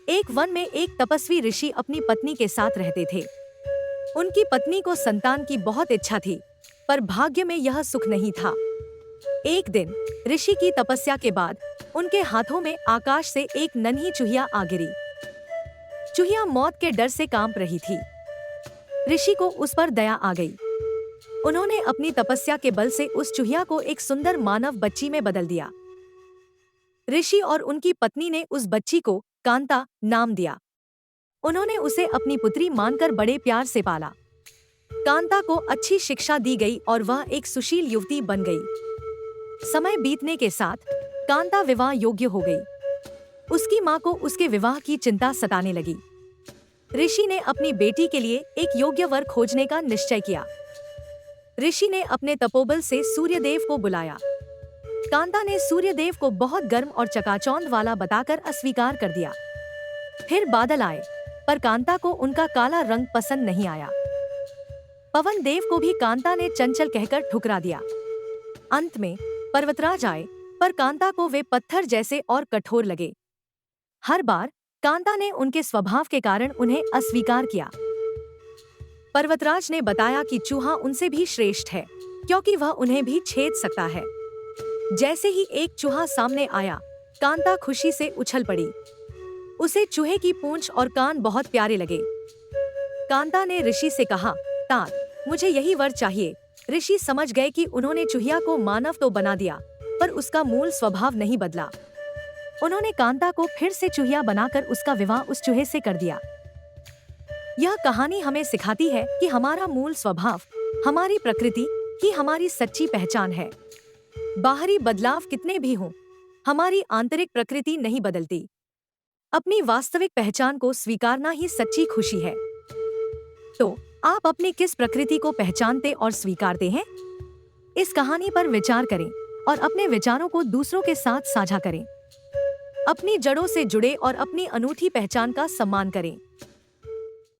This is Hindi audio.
एक वन में एक तपस्वी ऋषि अपनी पत्नी के साथ रहते थे। उनकी पत्नी को संतान की बहुत इच्छा थी, पर भाग्य में यह सुख नहीं था। एक दिन ऋषि की तपस्या के बाद उनके हाथों में आकाश से एक नन्ही चूहिया आ गिरी। चूहिया मौत के डर से कांप रही थी। ऋषि को उस पर दया आ गई। उन्होंने अपनी तपस्या के बल से उस चूहिया को एक सुंदर मानव बच्ची में बदल दिया। ऋषि और उनकी पत्नी ने उस बच्ची को कांता नाम दिया। उन्होंने उसे अपनी पुत्री मानकर बड़े प्यार से पाला। कांता को अच्छी शिक्षा दी गई और वह एक सुशील युवती बन गई। समय बीतने के साथ कांता विवाह योग्य हो गई। उसकी मां को उसके विवाह की चिंता सताने लगी। ऋषि ने अपनी बेटी के लिए एक योग्य वर खोजने का निश्चय किया। ऋषि ने अपने तपोबल से सूर्यदेव को बुलाया। कांता ने सूर्यदेव को बहुत गर्म और चकाचौंध वाला बताकर अस्वीकार कर दिया। फिर बादल आए, पर कांता को उनका काला रंग पसंद नहीं आया। पवन देव को भी कांता ने चंचल कहकर ठुकरा दिया। अंत में पर्वतराज आए, पर कांता को वे पत्थर जैसे और कठोर लगे। हर बार कांता ने उनके स्वभाव के कारण उन्हें अस्वीकार किया। पर्वतराज ने बताया कि चूहा उनसे भी श्रेष्ठ है, क्योंकि वह उन्हें भी छेद सकता है। जैसे ही एक चूहा सामने आया, कांता खुशी से उछल पड़ी। उसे चूहे की पूंछ और कान बहुत प्यारे लगे। कांता ने ऋषि से कहा, तात, मुझे यही वर चाहिए। ऋषि समझ गए कि उन्होंने चूहिया को मानव तो बना दिया, पर उसका मूल स्वभाव नहीं बदला। उन्होंने कांता को फिर से चूहिया बनाकर उसका विवाह उस चूहे से कर दिया। यह कहानी हमें सिखाती है कि हमारा मूल स्वभाव, हमारी प्रकृति ही हमारी सच्ची पहचान है। बाहरी बदलाव कितने भी हों, हमारी आंतरिक प्रकृति नहीं बदलती। अपनी वास्तविक पहचान को स्वीकारना ही सच्ची खुशी है। तो आप अपनी किस प्रकृति को पहचानते और स्वीकारते हैं? इस कहानी पर विचार करें और अपने विचारों को दूसरों के साथ साझा करें। अपनी जड़ों से जुड़े और अपनी अनूठी पहचान का सम्मान करें।